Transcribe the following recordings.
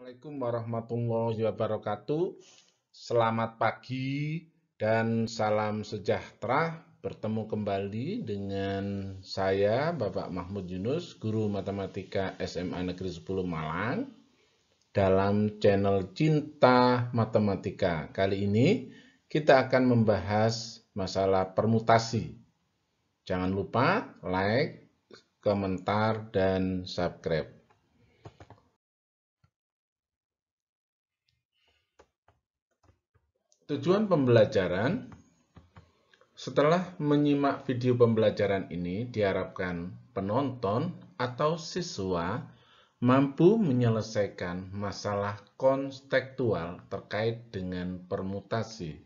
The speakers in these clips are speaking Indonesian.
Assalamualaikum warahmatullahi wabarakatuh. Selamat pagi dan salam sejahtera. Bertemu kembali dengan saya, Bapak Mahmud Yunus, Guru Matematika SMA Negeri 10 Malang, dalam channel Cinta Matematika. Kali ini kita akan membahas masalah permutasi. Jangan lupa like, komentar, dan subscribe. Tujuan pembelajaran: setelah menyimak video pembelajaran ini, diharapkan penonton atau siswa mampu menyelesaikan masalah konstekstual terkait dengan permutasi.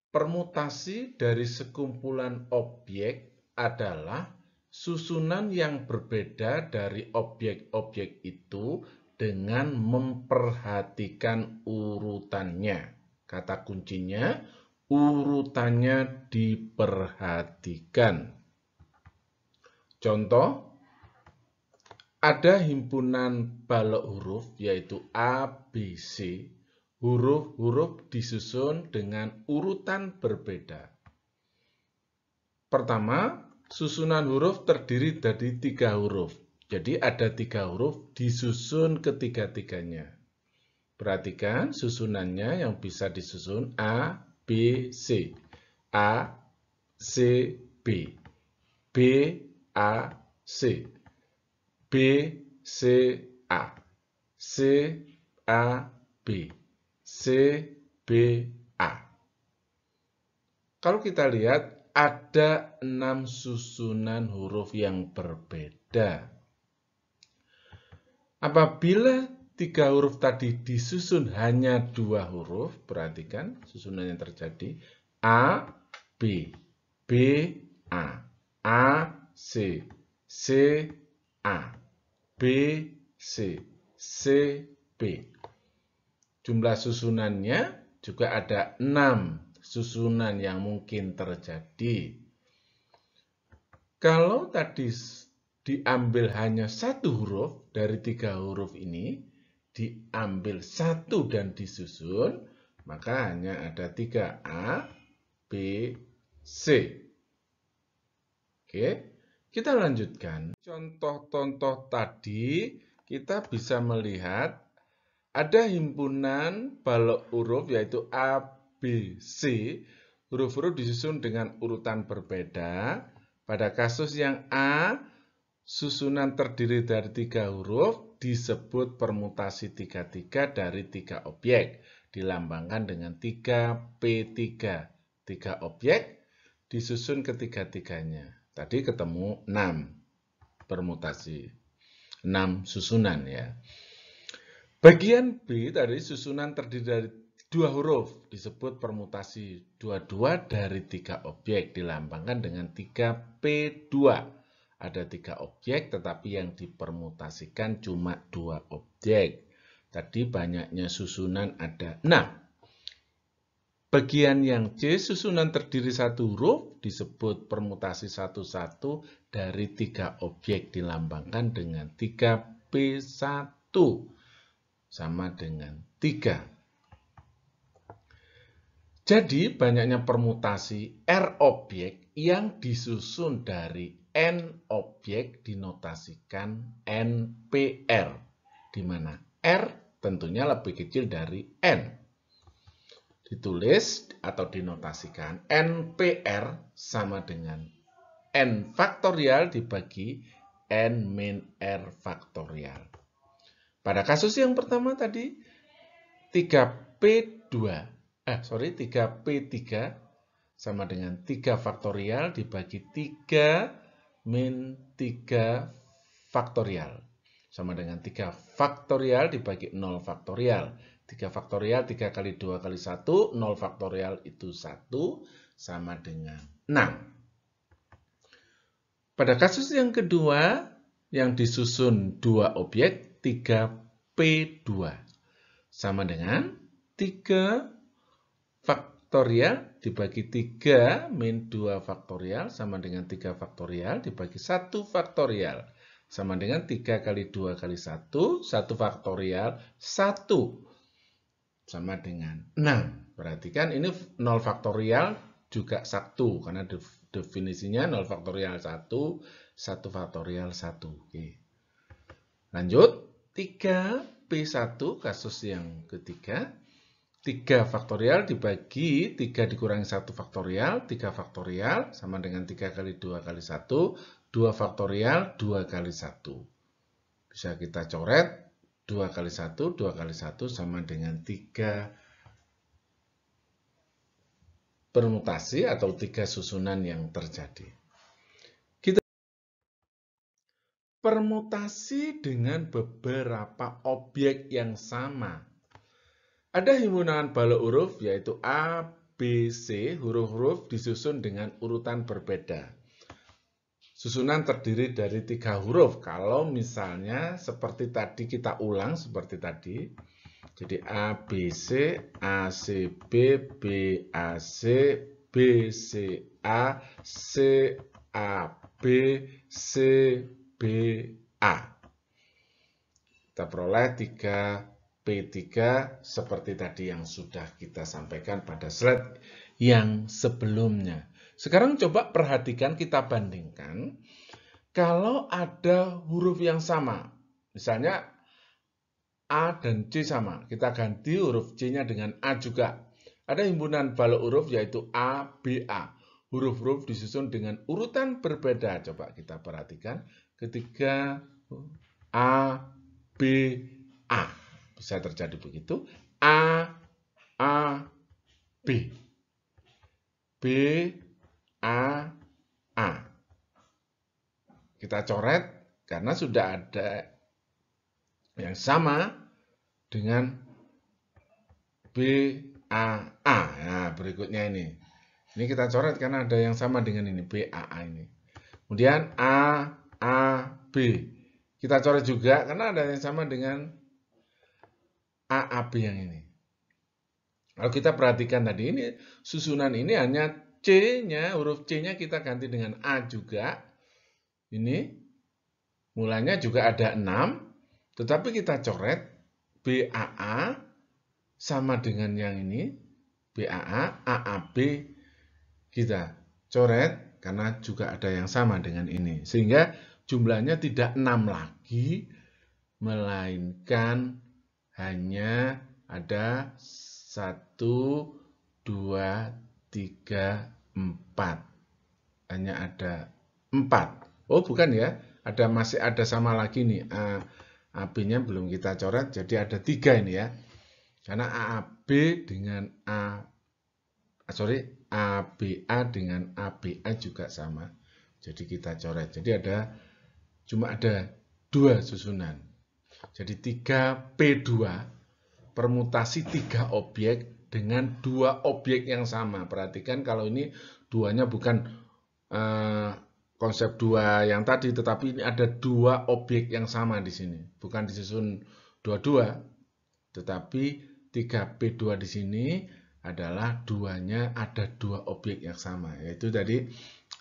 Permutasi dari sekumpulan objek adalah susunan yang berbeda dari objek-objek itu dengan memperhatikan urutannya. Kata kuncinya, urutannya diperhatikan. Contoh, ada himpunan balok huruf yaitu A, B, C. Huruf-huruf disusun dengan urutan berbeda. Pertama, susunan huruf terdiri dari 3 huruf. Jadi ada 3 huruf disusun ketiga-tiganya. Perhatikan susunannya yang bisa disusun A, B, C. A, C, B. B, A, C. B, C, A. C, A, B. C, B, A. Kalau kita lihat, ada 6 susunan huruf yang berbeda. Apabila 3 huruf tadi disusun hanya 2 huruf, perhatikan susunan yang terjadi. A, B, B, A, C, C, A, B, C, C, B. Jumlah susunannya juga ada 6 susunan yang mungkin terjadi. Kalau tadi diambil hanya 1 huruf dari 3 huruf ini, diambil 1 dan disusun, maka hanya ada 3 A, B, C. Oke, kita lanjutkan. Contoh-contoh tadi kita bisa melihat ada himpunan balok huruf yaitu A, B, C. Huruf-huruf disusun dengan urutan berbeda. Pada kasus yang A, susunan terdiri dari 3 huruf disebut permutasi 3-3 dari 3 objek. Dilambangkan dengan 3P3. 3 objek disusun ketiga-tiganya. Tadi ketemu 6 permutasi. 6 susunan ya. Bagian B tadi susunan terdiri dari 2 huruf disebut permutasi 22 dari 3 objek, dilambangkan dengan 3P2. Ada 3 objek tetapi yang dipermutasikan cuma 2 objek. Tadi banyaknya susunan ada 6. Bagian yang C susunan terdiri 1 huruf disebut permutasi 11 dari 3 objek, dilambangkan dengan 3P1 sama dengan 3. Jadi, banyaknya permutasi R objek yang disusun dari N objek dinotasikan NPR, di mana R tentunya lebih kecil dari N. Ditulis atau dinotasikan NPR sama dengan N faktorial dibagi N min R faktorial. Pada kasus yang pertama tadi, 3P3 sama dengan 3 faktorial dibagi 3 min 3 faktorial. Sama dengan 3 faktorial dibagi 0 faktorial. 3 faktorial 3 kali 2 kali 1, 0 faktorial itu 1, sama dengan 6. Pada kasus yang kedua, yang disusun 2 objek, 3P2 sama dengan 3 faktorial dibagi 3 min 2 faktorial sama dengan 3 faktorial dibagi 1 faktorial. sama dengan 3 kali 2 kali 1, 1 faktorial, 1 sama dengan 6. Perhatikan ini 0 faktorial juga 1, karena definisinya 0 faktorial 1, 1 faktorial 1. Oke. Lanjut, 3P1 kasus yang ketiga. 3 faktorial dibagi 3 dikurangi 1 faktorial, 3 faktorial sama dengan 3 kali 2 kali 1, 2 faktorial 2 kali 1. Bisa kita coret, 2 kali 1, 2 kali 1 sama dengan 3 permutasi atau 3 susunan yang terjadi. Kita permutasi dengan beberapa objek yang sama. Ada himpunan balok huruf yaitu A, B, C, huruf-huruf disusun dengan urutan berbeda. Susunan terdiri dari 3 huruf. Kalau misalnya seperti tadi kita ulang seperti tadi. Jadi A, B, C, A, C, B, B, A, C, B, C, A, C, A, B, C, B, A. Kita peroleh 3P3 seperti tadi yang sudah kita sampaikan pada slide yang sebelumnya. Sekarang coba perhatikan, kita bandingkan. Kalau ada huruf yang sama, misalnya A dan C sama, kita ganti huruf C-nya dengan A juga. Ada himpunan balok huruf yaitu A, B, A. Huruf-huruf disusun dengan urutan berbeda. Coba kita perhatikan. Ketika A, B, A. Bisa terjadi begitu. A, B. B, A, A. Kita coret karena sudah ada yang sama dengan B, A, A. Nah, berikutnya ini. Ini kita coret karena ada yang sama dengan ini, B, A, A ini. Kemudian A, B. Kita coret juga karena ada yang sama dengan A, B yang ini. Kalau kita perhatikan tadi, ini susunan ini hanya C-nya, huruf C-nya kita ganti dengan A juga. Ini mulanya juga ada 6, tetapi kita coret BAA sama dengan yang ini, BAA, AAB kita coret karena juga ada yang sama dengan ini. Sehingga jumlahnya tidak 6 lagi, melainkan hanya ada 1, 2, 3, 4. Hanya ada 4. Oh, bukan ya. Masih ada sama lagi nih. AB-nya belum kita coret, jadi ada 3 ini ya. Karena AAB dengan ABA dengan ABA juga sama. Jadi kita coret. Jadi cuma ada 2 susunan. Jadi 3P2 permutasi 3 objek dengan 2 objek yang sama. Perhatikan kalau ini duanya bukan konsep 2 yang tadi, tetapi ini ada 2 objek yang sama di sini. Bukan disusun 2-2, tetapi 3P2 di sini adalah duanya ada 2 objek yang sama, yaitu tadi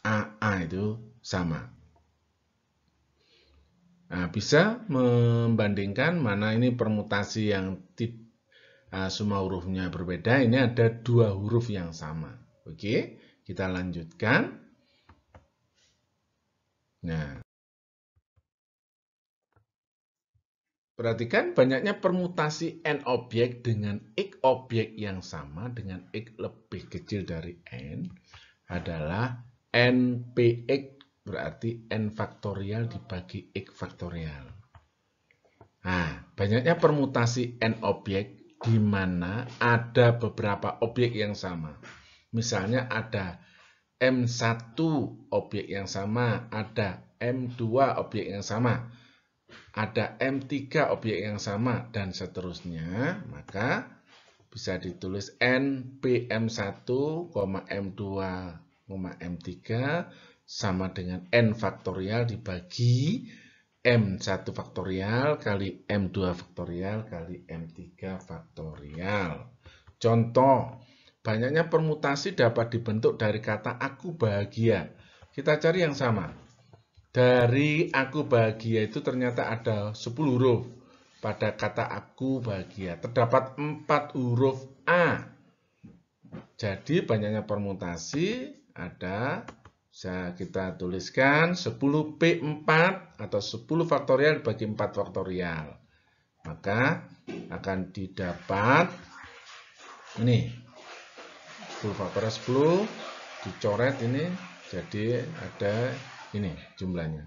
AA itu sama. Nah, bisa membandingkan mana ini permutasi yang semua hurufnya berbeda, ini ada 2 huruf yang sama. Oke, kita lanjutkan. Nah, perhatikan banyaknya permutasi N objek dengan X objek yang sama dengan X lebih kecil dari N adalah NPX, berarti N faktorial dibagi X faktorial. Nah, banyaknya permutasi N objek di mana ada beberapa objek yang sama. Misalnya ada M1 objek yang sama, ada M2 objek yang sama, ada M3 objek yang sama, dan seterusnya. Maka bisa ditulis NPM1, M2, M3 sama dengan N faktorial dibagi M1 faktorial kali M2 faktorial kali M3 faktorial. Contoh, banyaknya permutasi dapat dibentuk dari kata aku bahagia. Kita cari yang sama. Dari aku bahagia itu ternyata ada 10 huruf. Pada kata aku bahagia terdapat 4 huruf A. Jadi banyaknya permutasi ada, bisa kita tuliskan 10P4 atau 10 faktorial bagi 4 faktorial. Maka akan didapat ini 10 faktorial 10 dicoret ini, jadi ada ini jumlahnya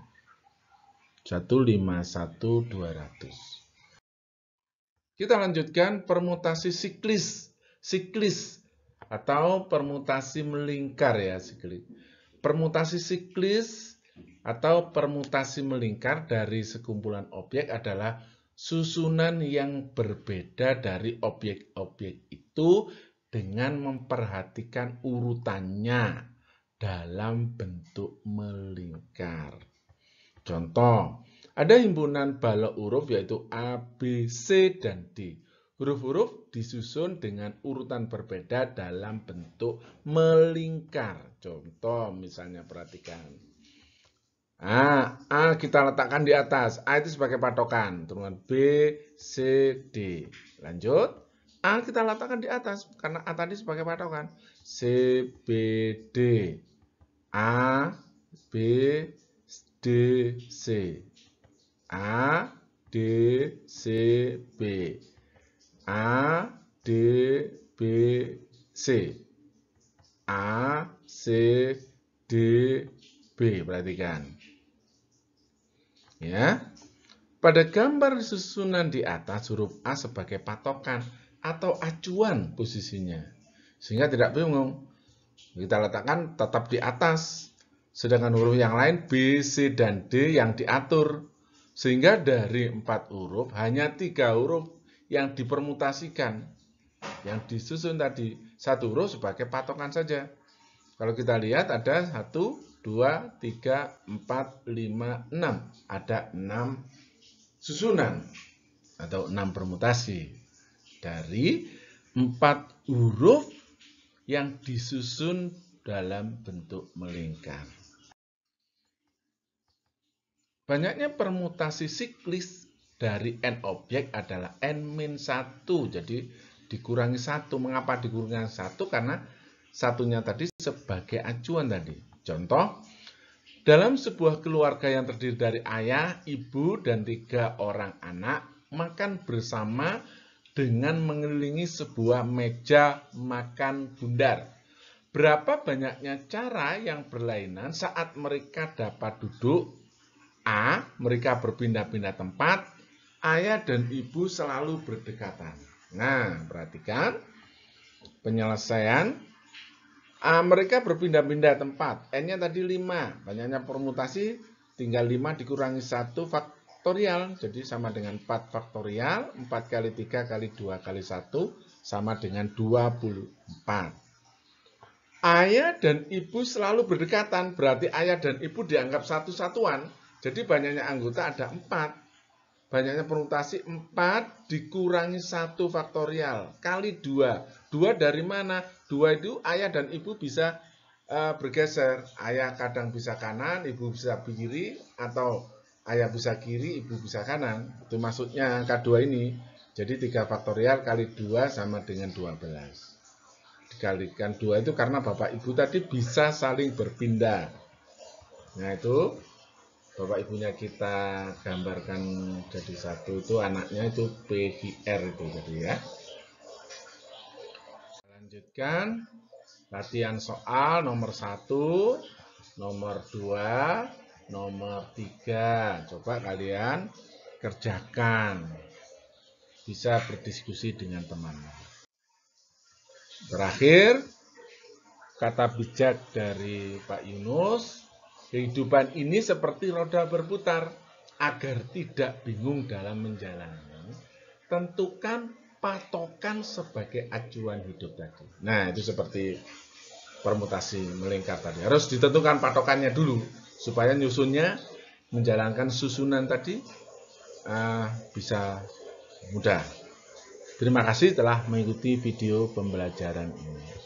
151.200. Kita lanjutkan permutasi siklis atau permutasi melingkar ya, siklis. Permutasi siklis atau permutasi melingkar dari sekumpulan objek adalah susunan yang berbeda dari objek-objek itu dengan memperhatikan urutannya dalam bentuk melingkar. Contoh, ada himpunan balok huruf yaitu A, B, C, dan D. Huruf-huruf disusun dengan urutan berbeda dalam bentuk melingkar. Contoh misalnya perhatikan. A kita letakkan di atas. A itu sebagai patokan. Turunan B, C, D. Lanjut. A kita letakkan di atas karena A tadi sebagai patokan. C, B, D. A, B, D, C. A, D, C, B. A, D, B, C. A, C, D, B. Perhatikan. Ya. Pada gambar susunan di atas, huruf A sebagai patokan atau acuan posisinya. Sehingga tidak bingung. Kita letakkan tetap di atas. Sedangkan huruf yang lain B, C, dan D yang diatur. Sehingga dari 4 huruf, hanya 3 huruf yang dipermutasikan. Yang disusun tadi, 1 huruf sebagai patokan saja. Kalau kita lihat ada 1, 2, 3, 4, 5, 6. Ada 6 susunan atau 6 permutasi dari 4 huruf yang disusun dalam bentuk melingkar. Banyaknya permutasi siklis dari n objek adalah n-1. Jadi dikurangi 1. Mengapa dikurangi 1? Karena satunya tadi sebagai acuan tadi. Contoh, dalam sebuah keluarga yang terdiri dari ayah, ibu, dan 3 orang anak, makan bersama dengan mengelilingi sebuah meja makan bundar. Berapa banyaknya cara yang berlainan saat mereka dapat duduk? A. Mereka berpindah-pindah tempat. Ayah dan ibu selalu berdekatan. Nah, perhatikan penyelesaian. Mereka berpindah-pindah tempat. N-nya tadi 5. Banyaknya permutasi tinggal 5 dikurangi 1 faktorial. Jadi sama dengan 4 faktorial. 4 kali 3 kali 2 kali 1 sama dengan 24. Ayah dan ibu selalu berdekatan. Berarti ayah dan ibu dianggap satu satuan. Jadi banyaknya anggota ada 4. Banyaknya permutasi 4 dikurangi 1 faktorial kali 2. 2 dari mana? 2 itu ayah dan ibu bisa bergeser. Ayah kadang bisa kanan, ibu bisa kiri, atau ayah bisa kiri, ibu bisa kanan. Itu maksudnya angka 2 ini. Jadi 3 faktorial kali 2 sama dengan 12. Dikalikan 2 itu karena bapak ibu tadi bisa saling berpindah. Nah itu bapak ibunya kita gambarkan jadi 1 itu anaknya itu PHR itu jadi ya. Lanjutkan latihan soal nomor 1, nomor 2, nomor 3. Coba kalian kerjakan. Bisa berdiskusi dengan teman. Terakhir, kata bijak dari Pak Yunus. Kehidupan ini seperti roda berputar. Agar tidak bingung dalam menjalani, tentukan patokan sebagai acuan hidup tadi. Nah, itu seperti permutasi melingkar tadi. Harus ditentukan patokannya dulu, supaya nyusunnya, menjalankan susunan tadi bisa mudah. Terima kasih telah mengikuti video pembelajaran ini.